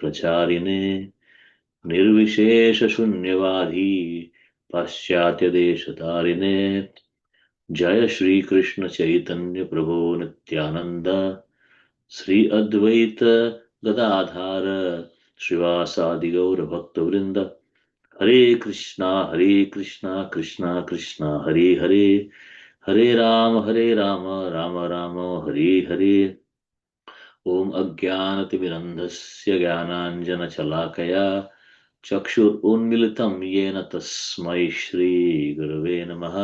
प्रचारिणे निर्विशेषशून्यवादी पाश्चात्यदेशतारिणे जय श्री कृष्ण चैतन्य प्रभो नित्यानंद श्री अद्वैत गदाधार श्रीवासादि गौर भक्तवृंद हरे कृष्णा कृष्णा कृष्णा हरे हरे हरे राम राम राम हरे हरे ओम अज्ञानतिमिरन्धस्य ज्ञानाञ्जनशलाकया चक्षुरुन्मिलितं येन तस्मै श्रीगुरवे नमः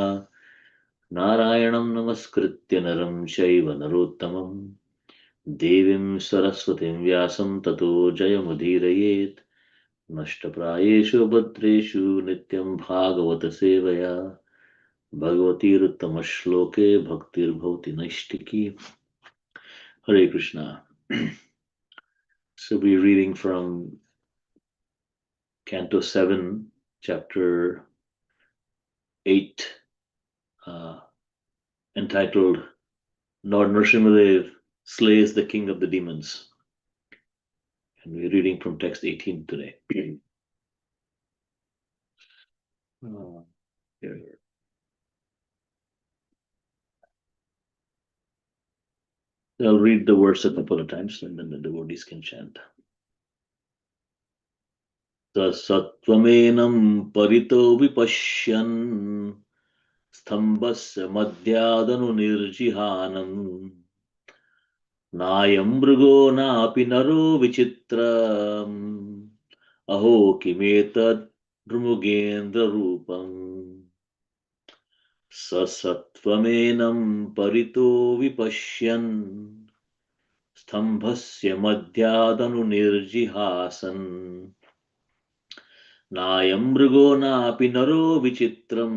नारायणं नमस्कृत्य नरं चैव नरोत्तमं देवीं सरस्वतीं व्यासं ततो जयमुदीरयेत् नष्टप्रायेषु भद्रेषु नित्यं भागवत सेवया भगवतीरुत्तमश्लोके भक्तिर्भवति नैष्टिकी. Hare Krishna. So we're reading from Canto 7, Chapter 8, entitled Lord Nrsimhadev Slays the King of the Demons. And we're reading from text 18 today. Here. I'll read the verse a couple of times and then the devotees can chant. Sattvamenam parito vipashyan stambasya madhyadanu nirjihanam Nayam mrugo napi naro vichitram aho kimetad drumugendra rupam sasatvamenam parito vipashyan stambhasya madhyadanu nirjihasan Nayam mrugo napi naro vichitram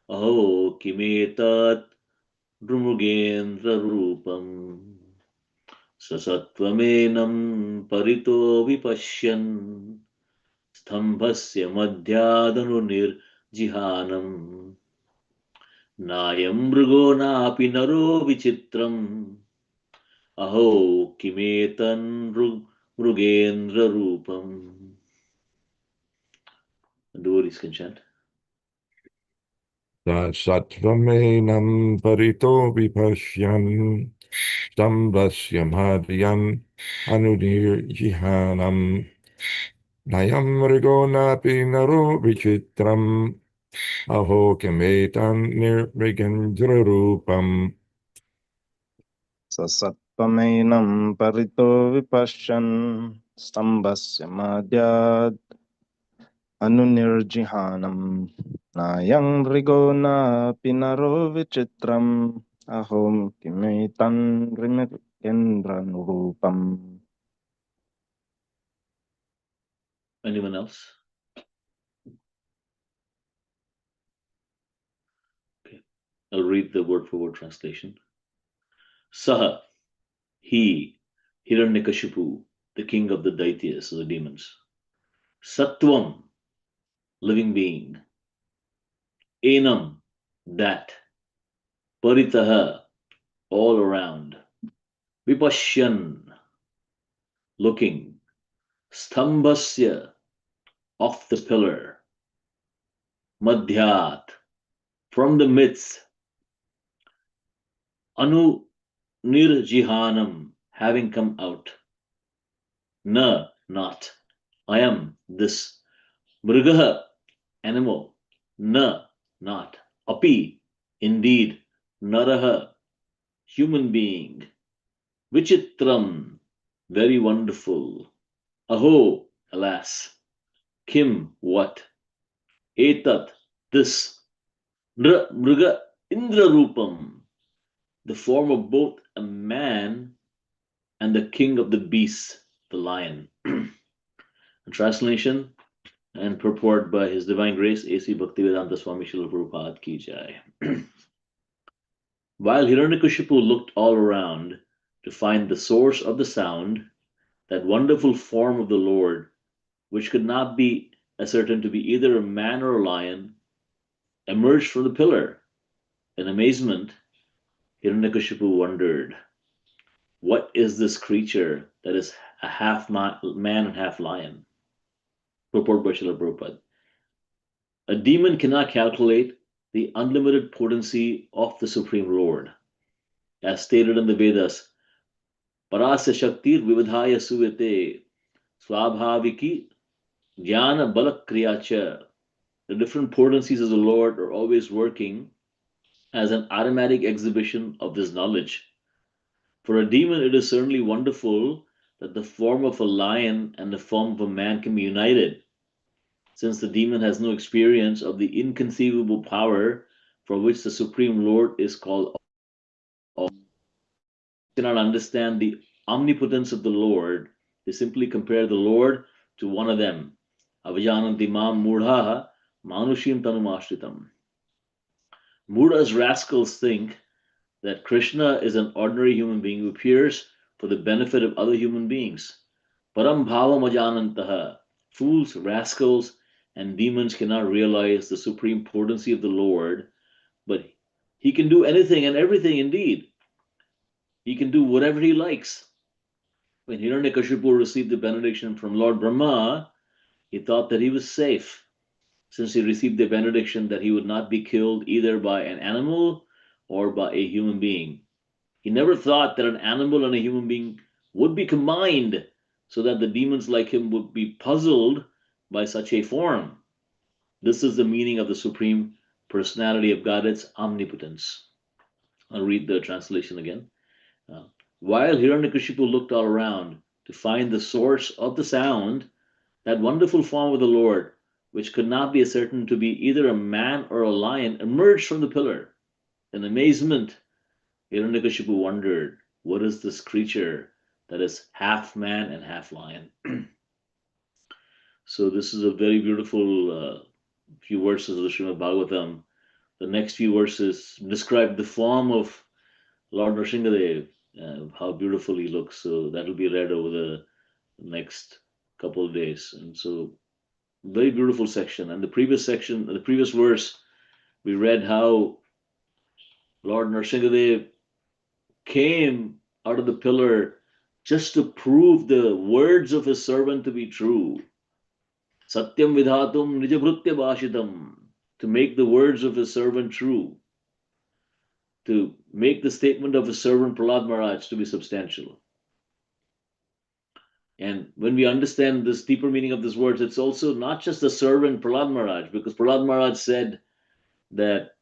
aho kimetad drumugendra rupam Sasatvamenam parito vipashyan stambhasya madhyadanu nirjihanam Nayam mrugo napi naro vichitram aho kimetan mrugendra rupam. Devotees can chant. Satvamenam parito vipashyan stambhasya madhyam anunirjihanam nayam mrigonapi naro vichitram aho kimetan nirvigendra rupam Sasatvamenam parito vipashyan stambhasya madhyad anunirjihanam nayang rigona pinaro vichitram ahom kimetan rimekendra nurupam. Anyone else? Okay. I'll read the word for word translation. Saha, he, Hiranyakashipu, the king of the Daityas, the demons. Sattvam, living being. Enam, that. Paritaha, all around. Vipashyan, looking. Stambhasya, off the pillar. Madhyat, from the midst. Anu nirjihanam, having come out. Na, not. I am this. Mrigaha, animal. Na, not. Api, indeed. Naraha, human being. Vichitram, very wonderful. Aho, alas. Kim, what? Etat, this. Mriga, Indra Rupam, the form of both a man and the king of the beasts, the lion. Translation and purport by His Divine Grace A.C. Bhaktivedanta Swami Srila Prabhupada Ki Jai. While Hiranyakashipu looked all around to find the source of the sound, that wonderful form of the Lord, which could not be ascertained to be either a man or a lion, emerged from the pillar. In amazement, Hiranyakashipu wondered, what is this creature that is a half man and half lion. Purport by Srila Prabhupada. A demon cannot calculate the unlimited potency of the Supreme Lord. As stated in the Vedas, Parasya Shaktir Vivadhaya Suvete Swabhaviki Jnana Balakriyacha. The different potencies of the Lord are always working as an automatic exhibition of this knowledge. For a demon, it is certainly wonderful that the form of a lion and the form of a man can be united, since the demon has no experience of the inconceivable power for which the Supreme Lord is called. Cannot understand the omnipotence of the Lord. They simply compare the Lord to one of them. Avajananti mam mudha manushim tanumashritam. Mudha's rascals think that Krishna is an ordinary human being who appears for the benefit of other human beings. Param bhavam ajanantaha. Fools, rascals, and demons cannot realize the supreme potency of the Lord, but he can do anything and everything indeed. He can do whatever he likes. When Hiranyakashipu received the benediction from Lord Brahma, he thought that he was safe, since he received the benediction that he would not be killed either by an animal or by a human being. He never thought that an animal and a human being would be combined so that the demons like him would be puzzled by such a form. This is the meaning of the Supreme Personality of Godhead's omnipotence. I'll read the translation again. While Hiranyakashipu looked all around to find the source of the sound, that wonderful form of the Lord, which could not be ascertained to be either a man or a lion, emerged from the pillar. In amazement, Hiranyakashipu wondered, what is this creature that is half man and half lion? So this is a very beautiful few verses of the Srimad Bhagavatam. The next few verses describe the form of Lord Nrsingadev, how beautiful he looks. So that will be read over the next couple of days. And so very beautiful section. And the previous section, the previous verse, we read how Lord Nrsingadev came out of the pillar just to prove the words of his servant to be true. Satyam vidhatum nijabhrutya bhashitam, to make the words of his servant true, to make the statement of his servant Prahlad Maharaj to be substantial. And when we understand this deeper meaning of these words, it's also not just the servant Prahlad Maharaj, because Prahlad Maharaj said that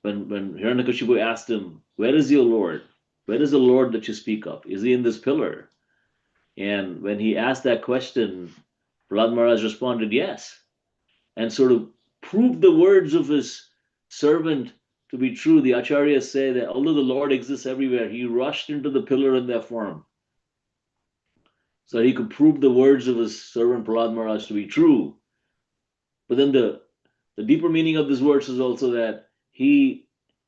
when Hiranyakashipu asked him, where is your Lord? Where is the Lord that you speak of? Is he in this pillar? And when he asked that question, Prahlad Maharaj responded, yes. And sort of proved the words of his servant to be true. The Acharyas say that although the Lord exists everywhere, he rushed into the pillar in that form, so that he could prove the words of his servant Prahlad Maharaj to be true. But then the deeper meaning of this verse is also that he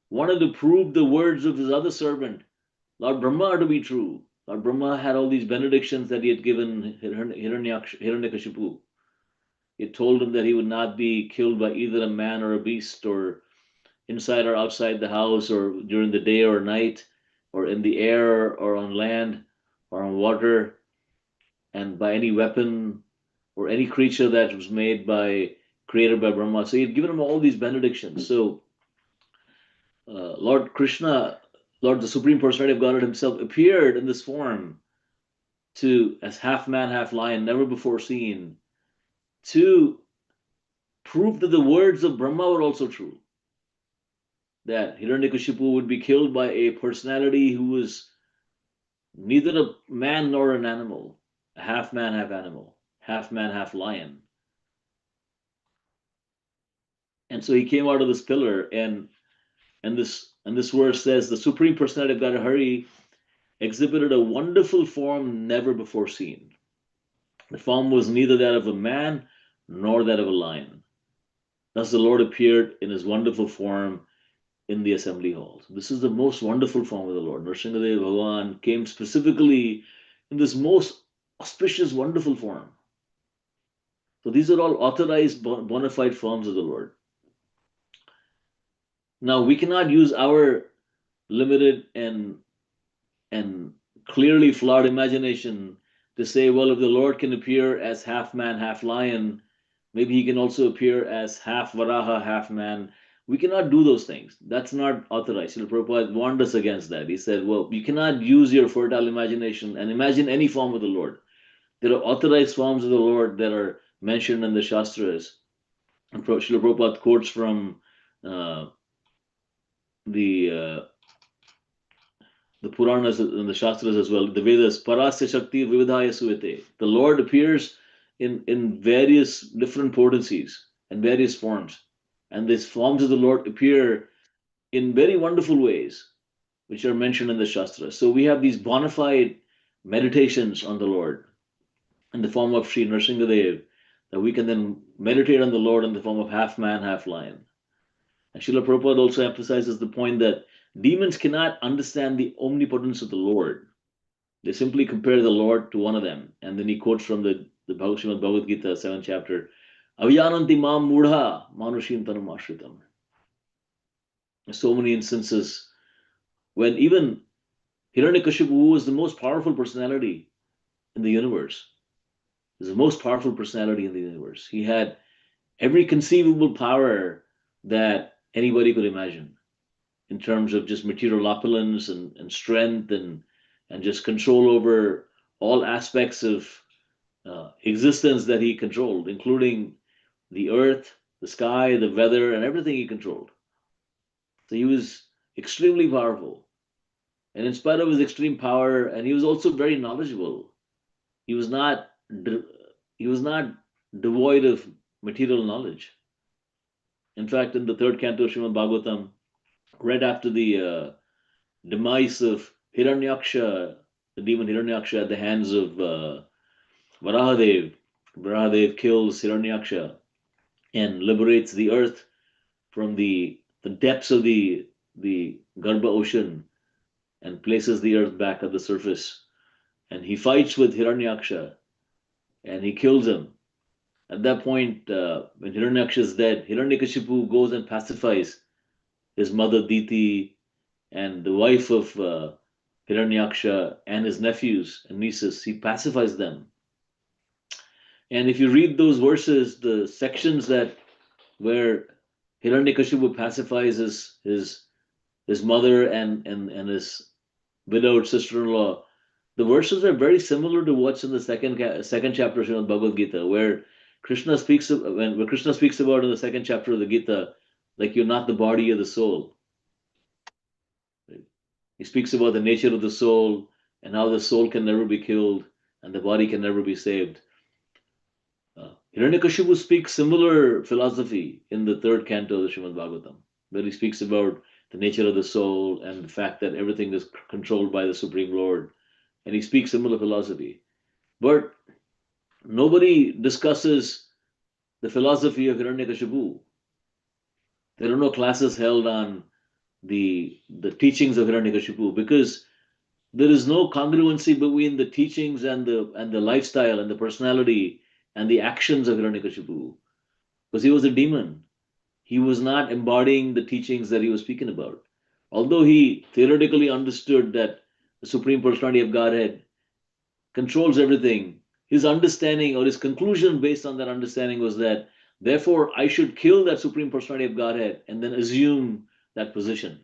wanted to prove the words of his other servant, Lord Brahma, to be true. Lord Brahma had all these benedictions that he had given Hiranyakashipu. He told him that he would not be killed by either a man or a beast, or inside or outside the house, or during the day or night, or in the air, or on land, or on water, and by any weapon or any creature that was created by Brahma. So he had given him all these benedictions. So Lord Krishna, Lord the Supreme Personality of Godhead himself, appeared in this form as half man, half lion, never before seen, to prove that the words of Brahma were also true. That Hiranyakashipu would be killed by a personality who was neither a man nor an animal, a half man, half animal, half man, half lion. And so he came out of this pillar, and this verse says, the Supreme Personality of Godhead Hari exhibited a wonderful form never before seen. The form was neither that of a man nor that of a lion. Thus the Lord appeared in his wonderful form in the assembly halls. This is the most wonderful form of the Lord. Nrsingadev Bhagavan came specifically in this most auspicious, wonderful form. So these are all authorized, bona fide forms of the Lord. Now we cannot use our limited and clearly flawed imagination to say, well, if the Lord can appear as half man, half lion, maybe he can also appear as half Varaha, half man. We cannot do those things. That's not authorized. Srila Prabhupada warned us against that. He said, well, you cannot use your fertile imagination and imagine any form of the Lord. There are authorized forms of the Lord that are mentioned in the Shastras. And Srila Prabhupada quotes from uh, the uh, the Puranas and the Shastras as well, the Vedas, Parasya Shakti Vividhaya Suvite. The Lord appears in various different potencies and various forms. And these forms of the Lord appear in very wonderful ways, which are mentioned in the Shastras. So we have these bona fide meditations on the Lord in the form of Sri Nrsingadev, that we can then meditate on the Lord in the form of half man, half lion. And Srila Prabhupada also emphasizes the point that demons cannot understand the omnipotence of the Lord. They simply compare the Lord to one of them. And then he quotes from the Srimad Bhagavad Gita, 7th chapter, Aviyananti mam mudha manushim tanum ashritam. So many instances when even Hiranyakashipu, who was the most powerful personality in the universe, is the most powerful personality in the universe. He had every conceivable power that anybody could imagine in terms of just material opulence and strength and just control over all aspects of existence that he controlled, including the earth, the sky, the weather, and everything he controlled. So he was extremely powerful. And in spite of his extreme power, and he was also very knowledgeable, he was not he was not devoid of material knowledge. In fact, in the third canto of Srimad Bhagavatam, right after the demise of Hiranyaksha, the demon Hiranyaksha, at the hands of Varahadev, Varahadev kills Hiranyaksha and liberates the earth from the depths of the Garbha ocean and places the earth back at the surface. And he fights with Hiranyaksha and he kills him. At that point, when Hiranyaksha is dead, Hiranyakashipu goes and pacifies his mother Diti and the wife of Hiranyaksha and his nephews and nieces. He pacifies them. And if you read those verses, the sections that where Hiranyakashipu pacifies his mother and his widowed sister-in-law, the verses are very similar to what's in the second chapter of Bhagavad Gita, where Krishna speaks when Krishna speaks about in the second chapter of the Gita, like you're not the body or the soul. Right? He speaks about the nature of the soul and how the soul can never be killed and the body can never be saved. Hiranyakashipu speaks similar philosophy in the third canto of the Srimad Bhagavatam, where he speaks about the nature of the soul and the fact that everything is controlled by the Supreme Lord. And he speaks similar philosophy. But nobody discusses the philosophy of Hiranyakashipu. There are no classes held on the teachings of Hiranyakashipu because there is no congruency between the teachings and the lifestyle and the personality and the actions of Hiranyakashipu, because he was a demon. He was not embodying the teachings that he was speaking about. Although he theoretically understood that the Supreme Personality of Godhead controls everything, his understanding or his conclusion based on that understanding was that, therefore, I should kill that Supreme Personality of Godhead and then assume that position.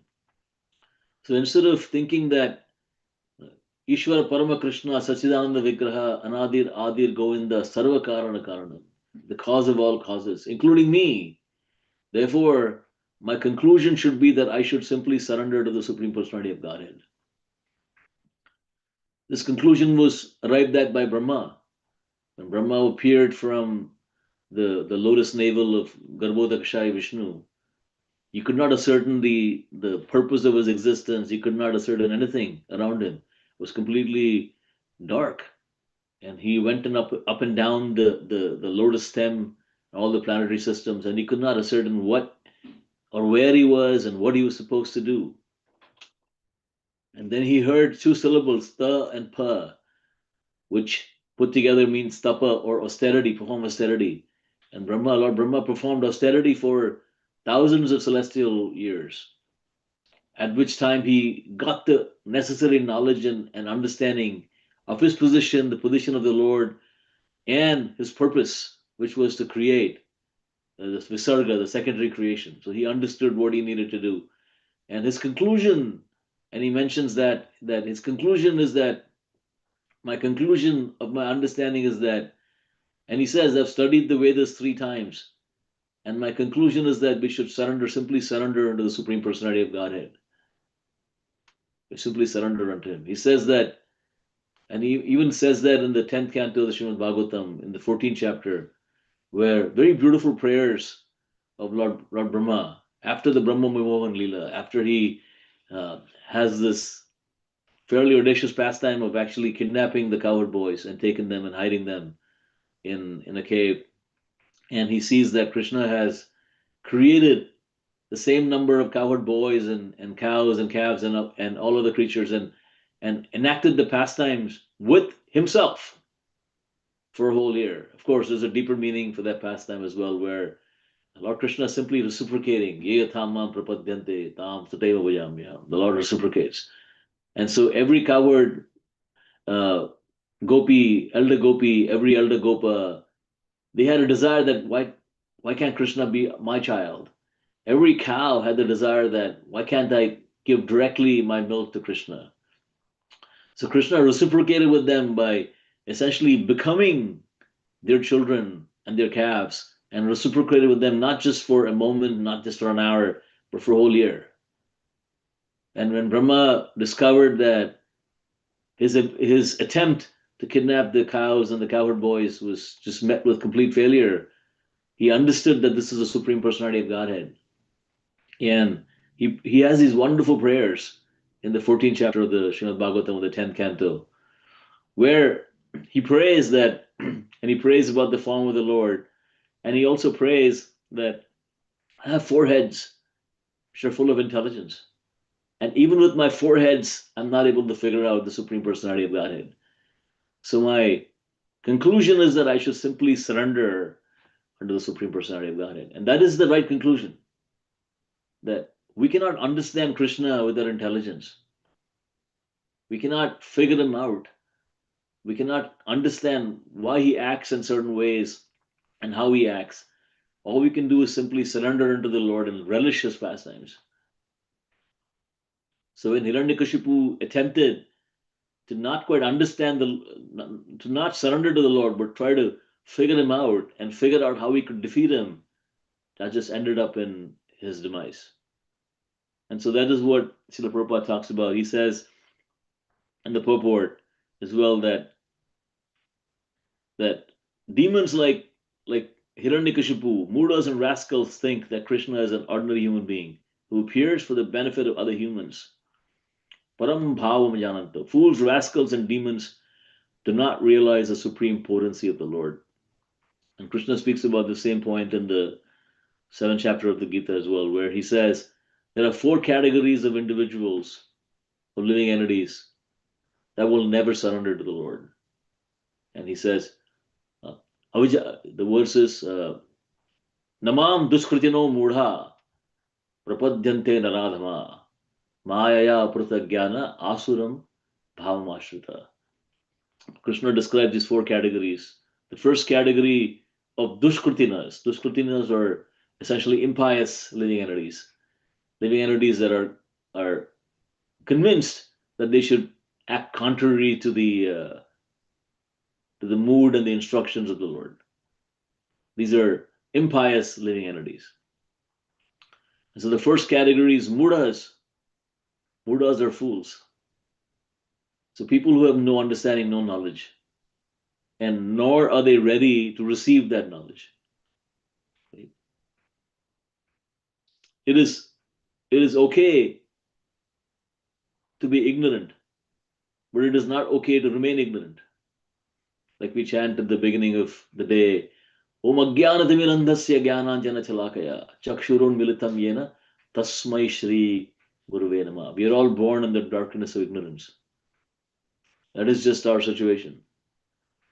So instead of thinking that Ishvara Parama Krishna Sachidananda Vigraha Anadir Adir Govinda Sarva Karana Karanam, the cause of all causes, including me. Therefore, my conclusion should be that I should simply surrender to the Supreme Personality of Godhead. This conclusion was arrived at by Brahma. When Brahma appeared from the lotus navel of Garbhodakshaya Vishnu, he could not ascertain the purpose of his existence. He could not ascertain anything around him. It was completely dark. And he went up and down the lotus stem, all the planetary systems, and he could not ascertain what or where he was and what he was supposed to do. And then he heard two syllables, ta and pa, which put together means tapa or austerity, perform austerity. And Lord Brahma performed austerity for thousands of celestial years. at which time he got the necessary knowledge and understanding of his position, the position of the Lord, and his purpose, which was to create the Visarga, the secondary creation. So he understood what he needed to do. And his conclusion, and he mentions that his conclusion is that my conclusion of my understanding is that, and he says, I've studied the Vedas 3 times, and my conclusion is that we should simply surrender unto the Supreme Personality of Godhead. We simply surrender unto him. He says that, and he even says that in the 10th canto of the Srimad Bhagavatam, in the 14th chapter, where very beautiful prayers of Lord Brahma, after the Brahma Vimohan Leela, after he has this fairly audacious pastime of actually kidnapping the cowherd boys and taking them and hiding them in a cave. And he sees that Krishna has created the same number of cowherd boys and cows and calves and all other creatures and enacted the pastimes with himself for a whole year. Of course, there's a deeper meaning for that pastime as well, where Lord Krishna is simply reciprocating. Ye thamam prapadyante tam tateva vajamyam. The Lord reciprocates. And so every cowherd gopi, every elder gopa, they had a desire that why can't Krishna be my child? Every cow had the desire that why can't I give directly my milk to Krishna? So Krishna reciprocated with them by essentially becoming their children and their calves and reciprocated with them not just for a moment, not just for an hour, but for a whole year. And when Brahma discovered that his attempt to kidnap the cows and the cowherd boys was just met with complete failure, he understood that this is the Supreme Personality of Godhead. And he has these wonderful prayers in the 14th chapter of the Srimad Bhagavatam, of the 10th canto, where he prays that, and he prays about the form of the Lord, and he also prays that I have 4 heads which are full of intelligence. And even with my 4 heads, I'm not able to figure out the Supreme Personality of Godhead. So my conclusion is that I should simply surrender unto the Supreme Personality of Godhead. And that is the right conclusion. That we cannot understand Krishna with our intelligence. We cannot figure him out. We cannot understand why he acts in certain ways and how he acts. All we can do is simply surrender unto the Lord and relish his pastimes. So when Hiranyakashipu attempted to not quite understand to not surrender to the Lord, but try to figure him out and figure out how he could defeat him, that just ended up in his demise. And so that is what Srila Prabhupada talks about. He says in the purport as well that demons like Hiranyakashipu, Mudas and rascals think that Krishna is an ordinary human being who appears for the benefit of other humans. Param bhavam jananta. Fools, rascals, and demons do not realize the supreme potency of the Lord. And Krishna speaks about the same point in the 7th chapter of the Gita as well, where he says there are 4 categories of individuals, of living entities, that will never surrender to the Lord. And he says, the verse is, Namam duskritino mudha prapadyante naradhama mayaya pratagyana asuram bhavamashrita. Krishna describes these 4 categories. The first category of dushkritinas. Dushkritinas are essentially impious living entities that are convinced that they should act contrary to the mood and the instructions of the Lord. These are impious living entities. And so the first category is mudas. Mudas are fools. So people who have no understanding, no knowledge, and nor are they ready to receive that knowledge. It is okay to be ignorant, but it is not okay to remain ignorant. Like we chant at the beginning of the day, Om Ajnanatimirandhasya Jnananjana Chalakaya Chakshurun Militam Yena Tasmai Shri Guruve Namah. We are all born in the darkness of ignorance. That is just our situation.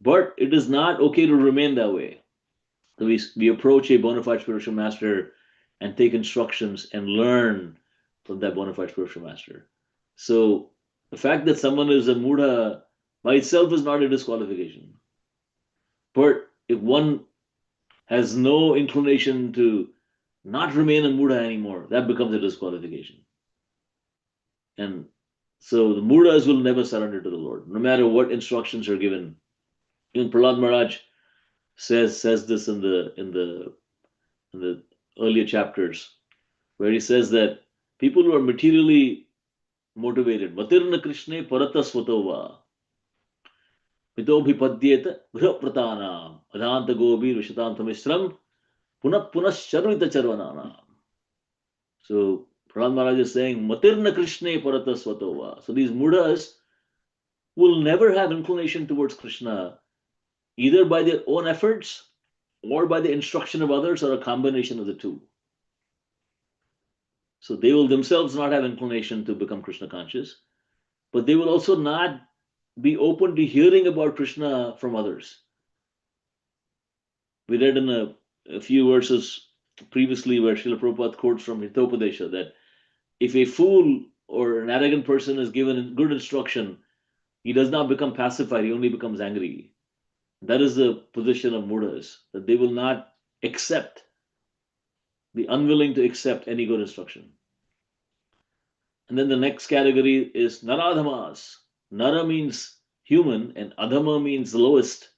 But it is not okay to remain that way. So we approach a bona fide spiritual master and take instructions and learn from that bona fide spiritual master. So the fact that someone is a Mudha by itself is not a disqualification. But if one has no inclination to not remain a Mudha anymore, that becomes a disqualification. And so the Mudhas will never surrender to the Lord, no matter what instructions are given. Even Prahlad Maharaj says this in the earlier chapters, where he says that people who are materially motivated, Matirna Krishne Parata Svatova, Mitobhipadyeta Grihapratana, Adanta Gobi Vishatanta Mishram, Punap Punasharvita Charvanana. So Prahlad Maharaj is saying, Matirna Krishne Parata Svatova. So these Mudhas will never have inclination towards Krishna, either by their own efforts or by the instruction of others, or a combination of the two. So they will themselves not have inclination to become Krishna conscious, but they will also not be open to hearing about Krishna from others. We read in a few verses previously where Srila Prabhupada quotes from Hitopadesha that if a fool or an arrogant person is given good instruction, he does not become pacified, he only becomes angry. That is the position of Mudhas, that they will not accept, be unwilling to accept any good instruction. And then the next category is Naradhamas. Nara means human and Adhama means the lowest.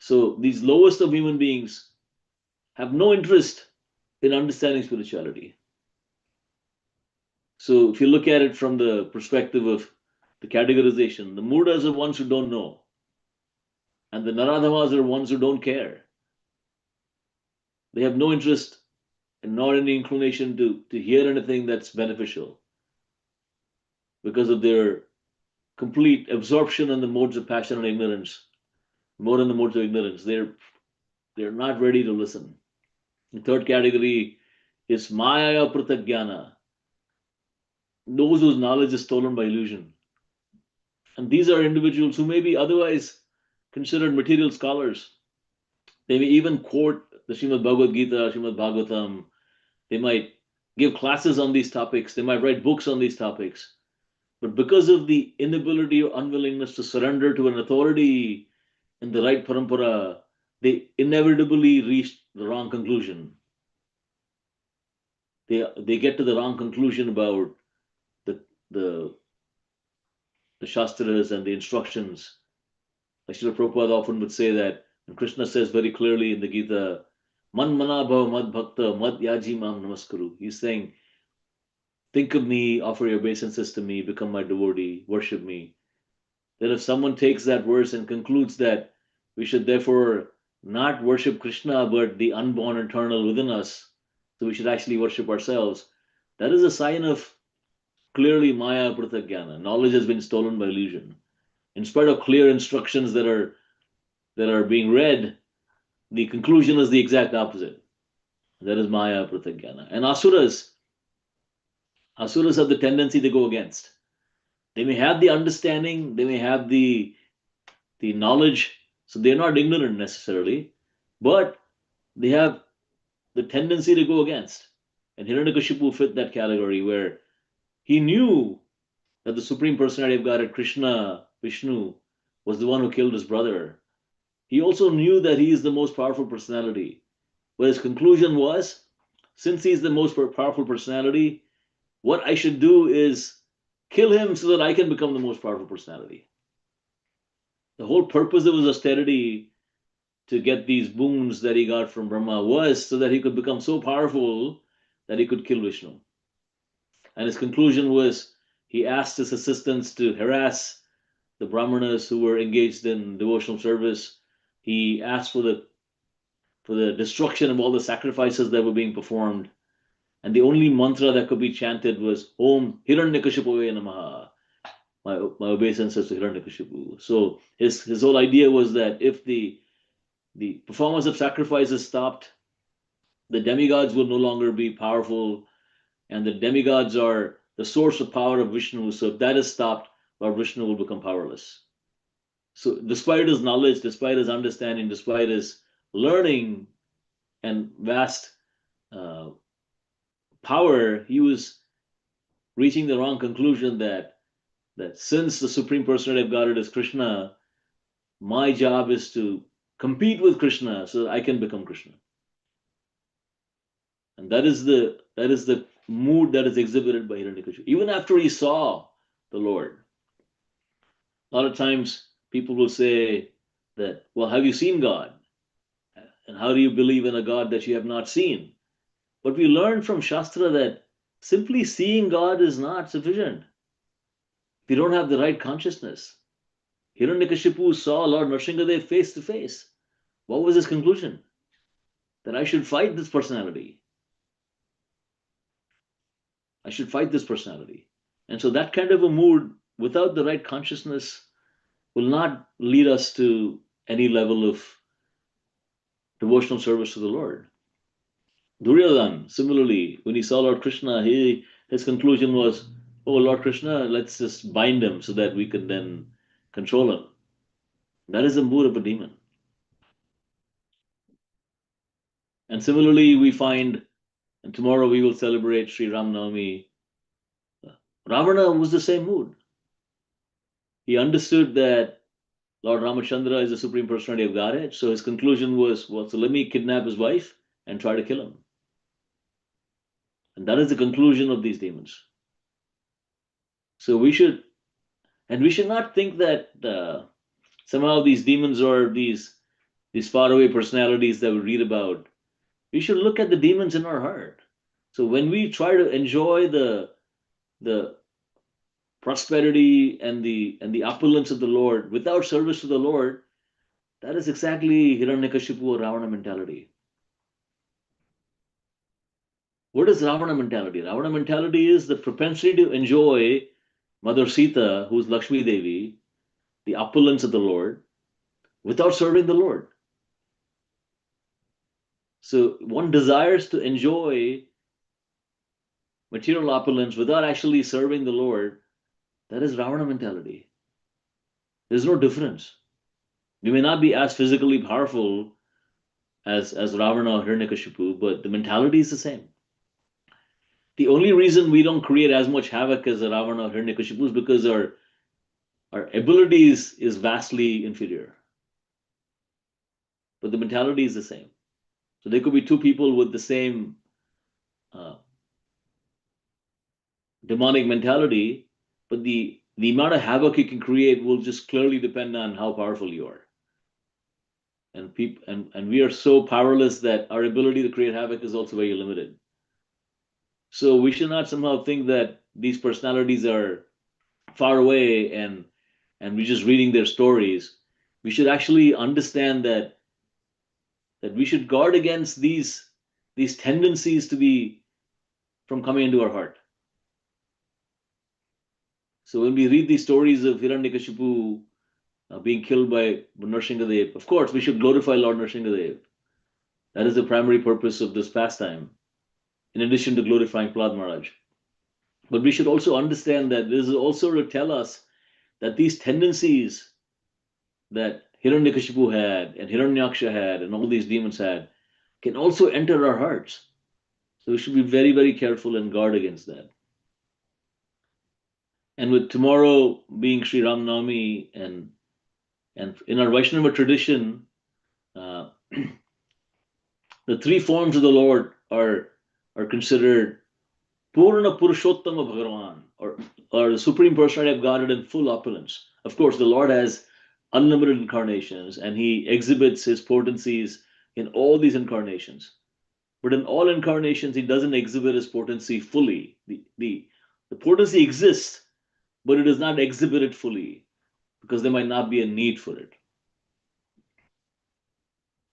So these lowest of human beings have no interest in understanding spirituality. So if you look at it from the perspective of the categorization, the Mudhas are ones who don't know, and the Naradhamas are ones who don't care. They have no interest and nor any inclination to hear anything that's beneficial because of their complete absorption in the modes of passion and ignorance, more in the modes of ignorance. They're not ready to listen. The third category is Maya Pratagyana, those whose knowledge is stolen by illusion. And these are individuals who may be otherwise considered material scholars. They may even quote the Srimad Bhagavad Gita, Srimad Bhagavatam. They might give classes on these topics. They might write books on these topics. But because of the inability or unwillingness to surrender to an authority in the right parampara, they inevitably reach the wrong conclusion. They get to the wrong conclusion about the Shastras and the instructions. Like Srila Prabhupada often would say that, and Krishna says very clearly in the Gita, Man manabhav mad bhakta mad yaji mam namaskaru. He's saying, think of me, offer your obeisances to me, become my devotee, worship me. Then if someone takes that verse and concludes that we should therefore not worship Krishna, but the unborn eternal within us, so we should actually worship ourselves, that is a sign of clearly Maya Pratagyana. Knowledge has been stolen by illusion. In spite of clear instructions that are being read, the conclusion is the exact opposite. That is Maya Pratagyana. And Asuras have the tendency to go against. They may have the understanding, they may have the knowledge, so they're not ignorant necessarily, but they have the tendency to go against. And Hiranyakashipu fit that category where he knew that the Supreme Personality of Godhead, Krishna, Vishnu, was the one who killed his brother. He also knew that he is the most powerful personality. But his conclusion was, since he's the most powerful personality, what I should do is kill him so that I can become the most powerful personality. The whole purpose of his austerity to get these boons that he got from Brahma was so that he could become so powerful that he could kill Vishnu. And his conclusion was, he asked his assistants to harass the Brahmanas who were engaged in devotional service. He asked for the destruction of all the sacrifices that were being performed. And the only mantra that could be chanted was Om Hiranyakashipuve Namaha. My obeisances to Hiranyakashipu. So his whole idea was that if the performance of sacrifices stopped, the demigods will no longer be powerful, and the demigods are the source of power of Vishnu. So if that is stopped, Lord Vishnu will become powerless. So despite his knowledge, despite his understanding, despite his learning and vast power, he was reaching the wrong conclusion that since the Supreme Personality of Godhead is Krishna, my job is to compete with Krishna so that I can become Krishna. And that is the mood that is exhibited by Hiranyakashipu. Even after he saw the Lord, a lot of times people will say that, well, have you seen God? And how do you believe in a God that you have not seen? But we learn from Shastra that simply seeing God is not sufficient. If you don't have the right consciousness. Hiranyakashipu saw Lord Nrsimhadev face to face. What was his conclusion? That I should fight this personality. I should fight this personality. And so that kind of a mood, without the right consciousness, will not lead us to any level of devotional service to the Lord. Duryodhana, similarly, when he saw Lord Krishna, his conclusion was, oh, Lord Krishna, let's just bind him so that we can then control him. That is the mood of a demon. And similarly, we find, and tomorrow we will celebrate Sri Ram Navami, Ravana was the same mood. He understood that Lord Ramachandra is the Supreme Personality of Godhead, so his conclusion was, well, so let me kidnap his wife and try to kill him. And that is the conclusion of these demons. So we should not think that somehow these demons are these faraway personalities that we read about. We should look at the demons in our heart. So when we try to enjoy the prosperity and the opulence of the Lord without service to the Lord, that is exactly Hiranyakashipu or Ravana mentality. What is Ravana mentality? Ravana mentality is the propensity to enjoy Mother Sita, who is Lakshmi Devi, the opulence of the Lord, without serving the Lord. So one desires to enjoy material opulence without actually serving the Lord. That is Ravana mentality. There's no difference. You may not be as physically powerful as Ravana or Hiranyakashipu, but the mentality is the same. The only reason we don't create as much havoc as Ravana or Hiranyakashipu is because our abilities is vastly inferior. But the mentality is the same. So there could be two people with the same demonic mentality, but the amount of havoc you can create will just clearly depend on how powerful you are. And we are so powerless that our ability to create havoc is also very limited. So we should not somehow think that these personalities are far away and we're just reading their stories. We should actually understand that we should guard against these tendencies to be from coming into our heart. So when we read these stories of Hiranyakashipu being killed by Nrsimhadev, of course we should glorify Lord Nrsimhadev. That is the primary purpose of this pastime, in addition to glorifying Prahlad Maharaj. But we should also understand that this is also to tell us that these tendencies that Hiranyakashipu had and Hiranyaksha had and all these demons had can also enter our hearts. So we should be very, very careful and guard against that. And with tomorrow being Sri Ram Navami and in our Vaishnava tradition, the three forms of the Lord are considered Purna Purushottama Bhagavan, or the Supreme Personality of Godhead in full opulence. Of course, the Lord has unlimited incarnations and he exhibits his potencies in all these incarnations. But in all incarnations, he doesn't exhibit his potency fully. The potency exists, but it is not exhibited fully because there might not be a need for it.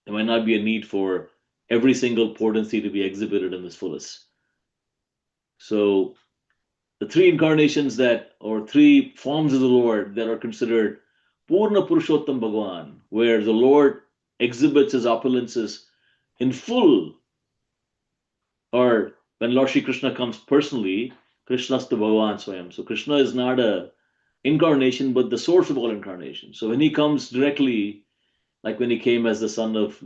There might not be a need for every single potency to be exhibited in its fullest. So the three incarnations or three forms of the Lord that are considered Purna Purushottam Bhagavan, where the Lord exhibits his opulences in full, or when Lord Shri Krishna comes personally, Krishnastu Bhagavan Swayam. So Krishna is not a incarnation, but the source of all incarnations. So when he comes directly, like when he came as the son of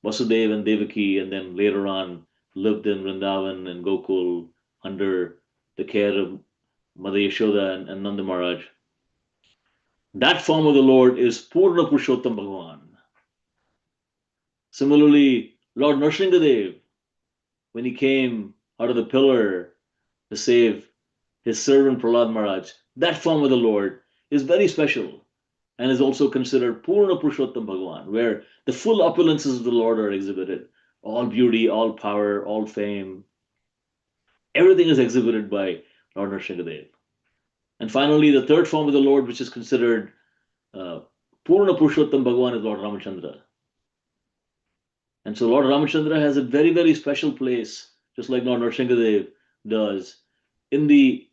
Vasudeva and Devaki, and then later on lived in Vrindavan and Gokul under the care of Mother Yashoda and Nanda Maharaj. That form of the Lord is Purna Purushottam Bhagavan. Similarly, Lord Nrsingadev, when he came out of the pillar to save his servant Prahlad Maharaj, that form of the Lord is very special and is also considered Purna Purushottam Bhagavan, where the full opulences of the Lord are exhibited. All beauty, all power, all fame. Everything is exhibited by Lord Nrsingadev. And finally, the third form of the Lord, which is considered Purna Purushottam Bhagavan, is Lord Ramachandra. And so Lord Ramachandra has a very, very special place, just like Lord Nrsingadev does, in the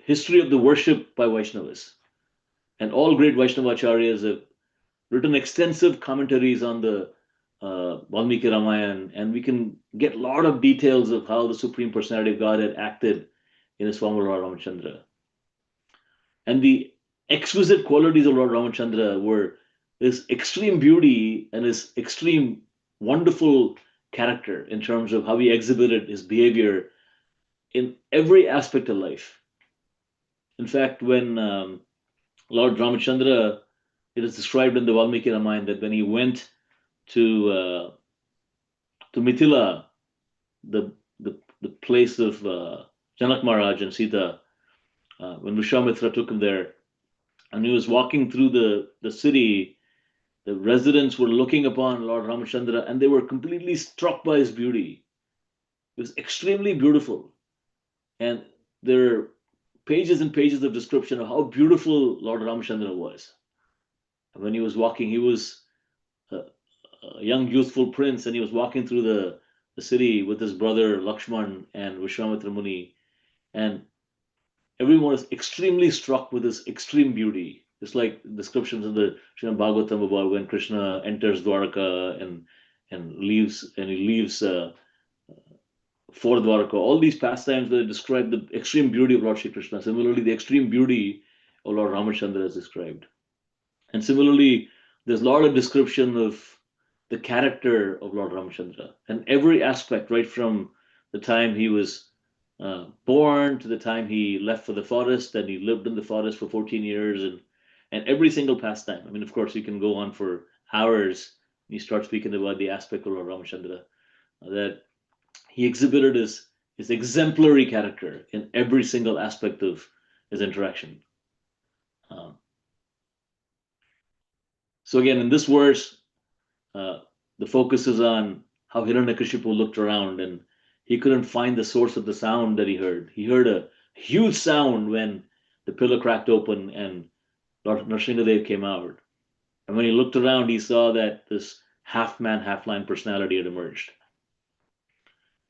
history of the worship by Vaishnavas. And all great Vaishnavacharyas have written extensive commentaries on the Valmiki Ramayana, and we can get a lot of details of how the Supreme Personality of God had acted in his form of Lord Ramachandra. And the exquisite qualities of Lord Ramachandra were his extreme beauty and his extreme wonderful character in terms of how he exhibited his behavior in every aspect of life. In fact, when Lord Ramachandra, it is described in the Valmiki Ramayana that when he went to Mithila, the place of Janak Maharaj and Sita, when Vishwamitra took him there, and he was walking through the city, the residents were looking upon Lord Ramachandra and they were completely struck by his beauty. It was extremely beautiful. And there are pages and pages of description of how beautiful Lord Ramachandra was. And when he was walking, he was a young youthful prince, and he was walking through the city with his brother Lakshman and Vishwamitra Muni. And everyone was extremely struck with his extreme beauty. Just like descriptions in the Srimad Bhagavatam about when Krishna enters Dwaraka and he leaves for Dwaraka. All these pastimes that describe the extreme beauty of Lord Shri Krishna. Similarly, the extreme beauty of Lord Ramachandra is described. And similarly, there's a lot of description of the character of Lord Ramachandra and every aspect, right from the time he was born to the time he left for the forest, and he lived in the forest for 14 years, and every single pastime. I mean, of course, you can go on for hours and you start speaking about the aspect of Lord Ramachandra that he exhibited his exemplary character in every single aspect of his interaction. So again, in this verse, the focus is on how Hiranyakashipu looked around and he couldn't find the source of the sound that he heard. He heard a huge sound when the pillar cracked open and Lord Nrsingadev came out. And when he looked around, he saw that this half man, half lion personality had emerged.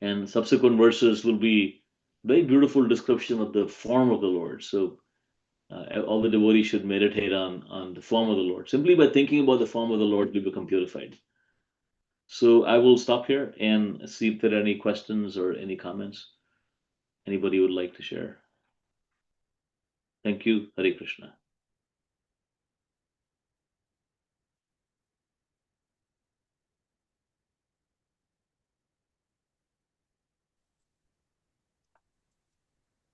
And subsequent verses will be very beautiful description of the form of the Lord. So all the devotees should meditate on the form of the Lord. Simply by thinking about the form of the Lord, you become purified. So I will stop here and see if there are any questions or any comments anybody would like to share. Thank you. Hare Krishna.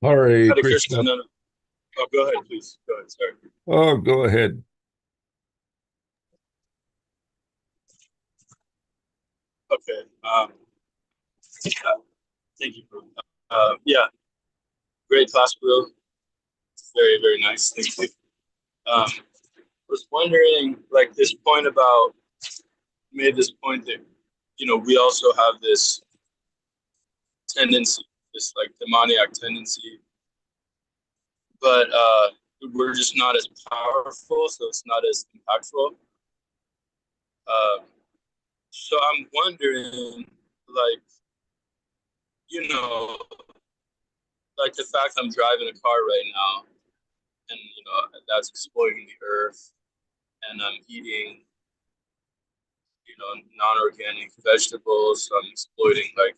Hare Hare Krishna. No. Oh, go ahead, please. Go ahead. Sorry. Oh, go ahead. Okay. Thank you for yeah. Great class, Will. Very, very nice. Thank you. Was wondering, like, this point about, made this point that, we also have this tendency, this like demoniac tendency, but we're just not as powerful, so it's not as impactful. So I'm wondering, like, like the fact I'm driving a car right now, and that's exploiting the earth, and I'm eating, non-organic vegetables. So I'm exploiting, like,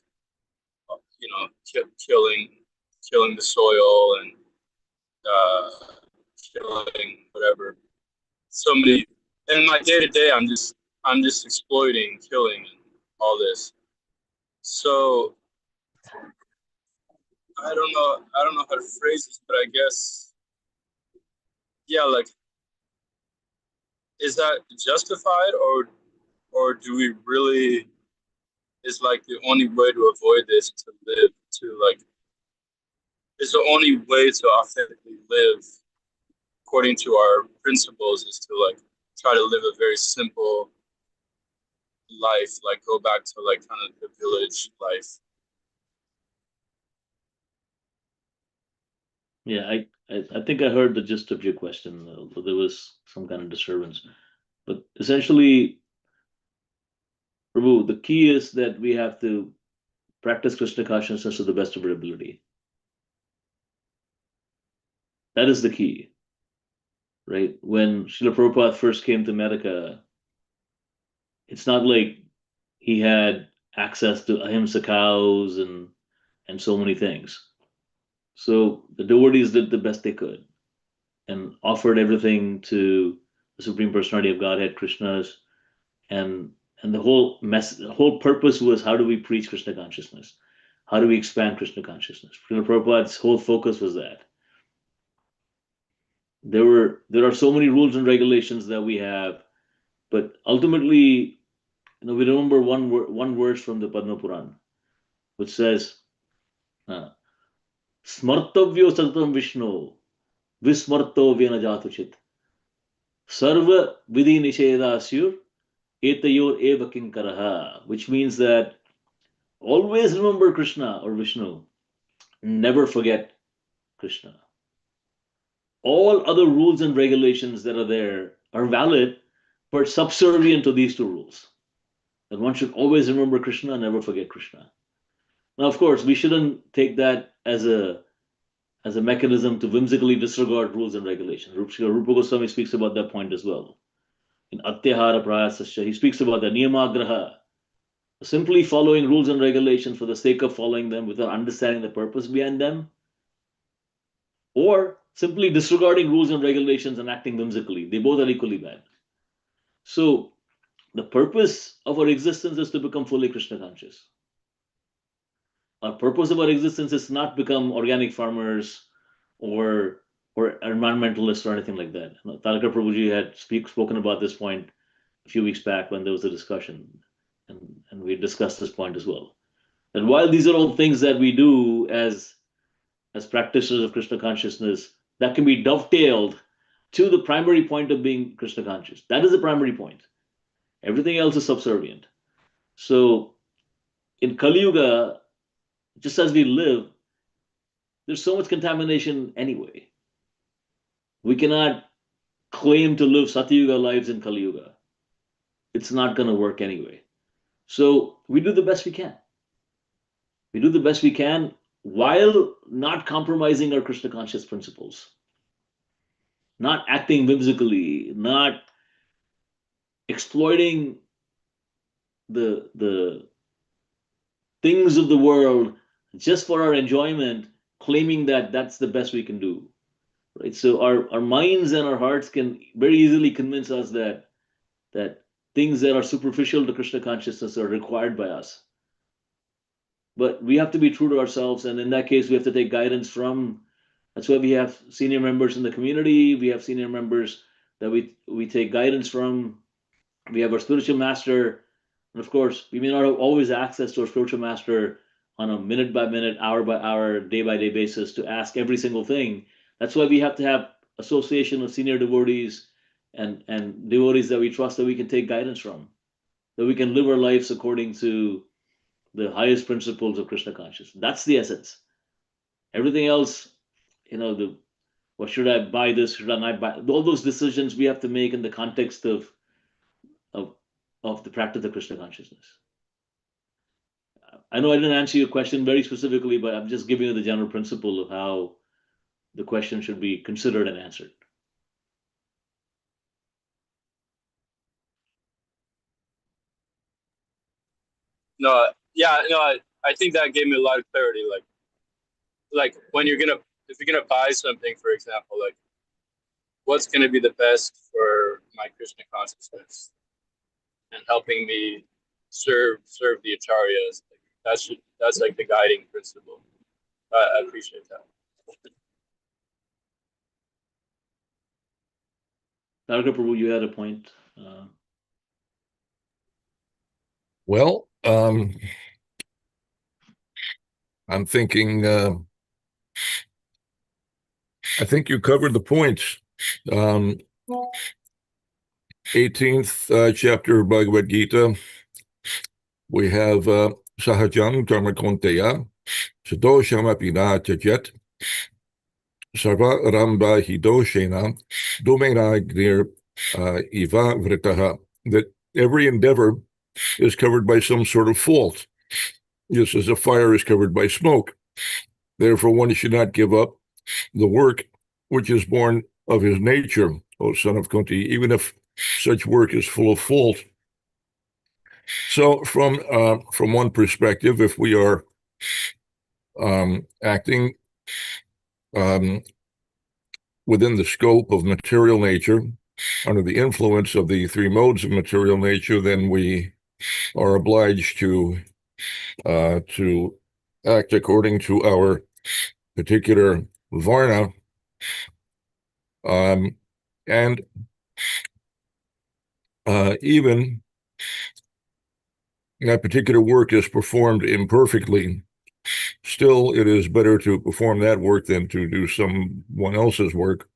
killing the soil and killing whatever. So many in my day to day, I'm just exploiting, killing, and all this. So I don't know how to phrase this, but I guess, yeah, like, is that justified, or do we really, is like the only way to avoid this to live, to like, is the only way to authentically live according to our principles is to like try to live a very simple life, like go back to like kind of the village life. Yeah, I think I heard the gist of your question. There was some kind of disturbance, but essentially, Prabhu, the key is that we have to practice Krishna consciousness to the best of our ability. That is the key, right? When Srila Prabhupada first came to America, it's not like he had access to ahimsa cows and so many things. So the devotees did the best they could and offered everything to the Supreme Personality of Godhead, Krishna's, and the whole purpose was, how do we preach Krishna consciousness? How do we expand Krishna consciousness? Srila Prabhupada's whole focus was that. There are so many rules and regulations that we have, but ultimately, we remember one verse from the Padma Puran, which says, "Smartavyo satatam Vishnu, vismarto vyena jatuchit, sarva vidhi nishedasyur, etayor eva kinkaraha," which means that always remember Krishna or Vishnu, never forget Krishna. All other rules and regulations that are there are valid, but subservient to these two rules. That one should always remember Krishna and never forget Krishna. Now, of course, we shouldn't take that as a mechanism to whimsically disregard rules and regulations. Rupa Goswami speaks about that point as well. In Atyahara Prayasasya, he speaks about the Niyamagraha, simply following rules and regulations for the sake of following them without understanding the purpose behind them, or simply disregarding rules and regulations and acting whimsically. They both are equally bad. So the purpose of our existence is to become fully Krishna conscious. Our purpose of our existence is not become organic farmers or environmentalists or anything like that. Talakar Prabhuji had spoken about this point a few weeks back when there was a discussion, and we discussed this point as well. That while these are all things that we do as practitioners of Krishna consciousness, that can be dovetailed to the primary point of being Krishna conscious. That is the primary point. Everything else is subservient. So in Kali Yuga, just as we live, there's so much contamination anyway. We cannot claim to live Satyuga lives in Kali Yuga. It's not going to work anyway. So we do the best we can. We do the best we can while not compromising our Krishna conscious principles, not acting whimsically, not exploiting the things of the world just for our enjoyment, claiming that that's the best we can do. Right? So our minds and our hearts can very easily convince us that things that are superficial to Krishna consciousness are required by us. But we have to be true to ourselves, and in that case, we have to take guidance from. That's why we have senior members in the community. We have senior members that we take guidance from. We have our spiritual master, and of course, we may not have always access to our spiritual master on a minute by minute, hour by hour, day by day basis to ask every single thing. That's why we have to have association of senior devotees and devotees that we trust, that we can take guidance from, that we can live our lives according to the highest principles of Krishna consciousness. That's the essence. Everything else, what should I buy this? Should I not buy? All those decisions we have to make in the context of the practice of Krishna consciousness. I know I didn't answer your question very specifically, but I'm just giving you the general principle of how the question should be considered and answered. No, yeah, no, I think that gave me a lot of clarity. Like when if you're gonna buy something, for example, like what's gonna be the best for my Krishna consciousness and helping me serve the acharyas. Like, that's like the guiding principle. I appreciate that. Naraka Prabhu, you had a point. Well, I'm thinking, I think you covered the points. 18th chapter of Bhagavad Gita, we have Sahajam Karma Konteya, Sadosham Apina Tajet, Sarva Ramba Hidoshena, Domenagir Iva Vritaha, that every endeavor is covered by some sort of fault, just as a fire is covered by smoke. Therefore, one should not give up the work which is born of his nature, O son of Kunti, even if such work is full of fault. So, from one perspective, if we are acting within the scope of material nature, under the influence of the three modes of material nature, then we are obliged to act according to our particular varna, and even that particular work is performed imperfectly, still it is better to perform that work than to do someone else's work.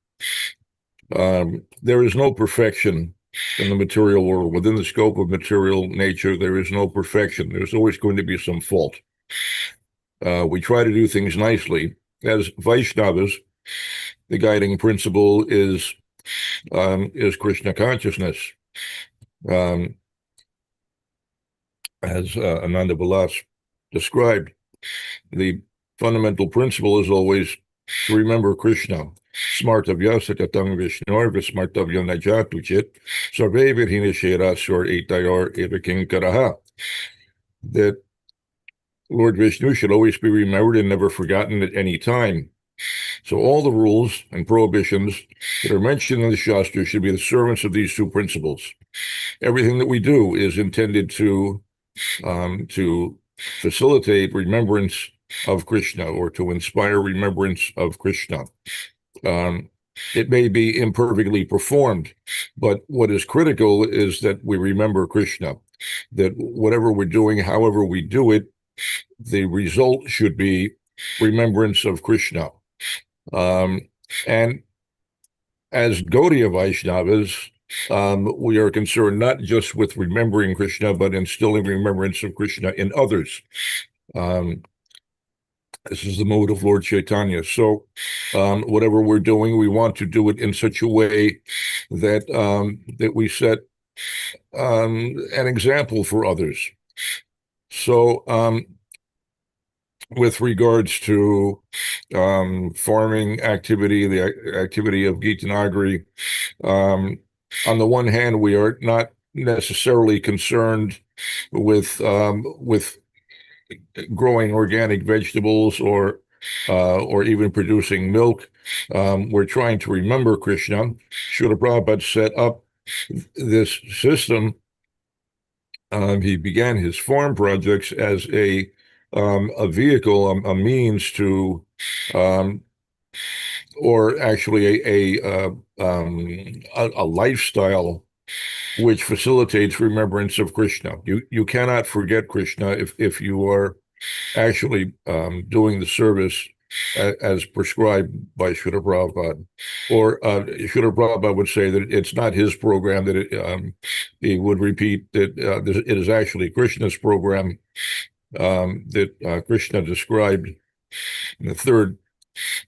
There is no perfection in the material world. Within the scope of material nature, there is no perfection. There's always going to be some fault. We try to do things nicely. As Vaishnavas, the guiding principle is Krishna consciousness. As Ananda Vilas described, the fundamental principle is always to remember Krishna. Smartavya satatam vishnor vismartavya najatuchit sarve virhineshera sur etayor evakinkaraha. That Lord Vishnu should always be remembered and never forgotten at any time. So all the rules and prohibitions that are mentioned in the Shastra should be the servants of these two principles. Everything that we do is intended to facilitate remembrance of Krishna, or to inspire remembrance of Krishna. It may be imperfectly performed, but what is critical is that we remember Krishna, that whatever we're doing, however we do it, the result should be remembrance of Krishna. And as Gaudiya Vaishnavas, we are concerned not just with remembering Krishna, but instilling remembrance of Krishna in others. This is the mode of Lord Chaitanya. So whatever we're doing, we want to do it in such a way that that we set an example for others. So with regards to farming activity, the activity of Gita Nagari, on the one hand, we are not necessarily concerned with growing organic vegetables or even producing milk. We're trying to remember Krishna. Srila Prabhupada set up this system. He began his farm projects as a vehicle, a means to, or actually a lifestyle which facilitates remembrance of Krishna. You cannot forget Krishna if you are actually doing the service as prescribed by Srila Prabhupada. Or Srila Prabhupada would say that it's not his program, that he would repeat that it is actually Krishna's program, that Krishna described in the third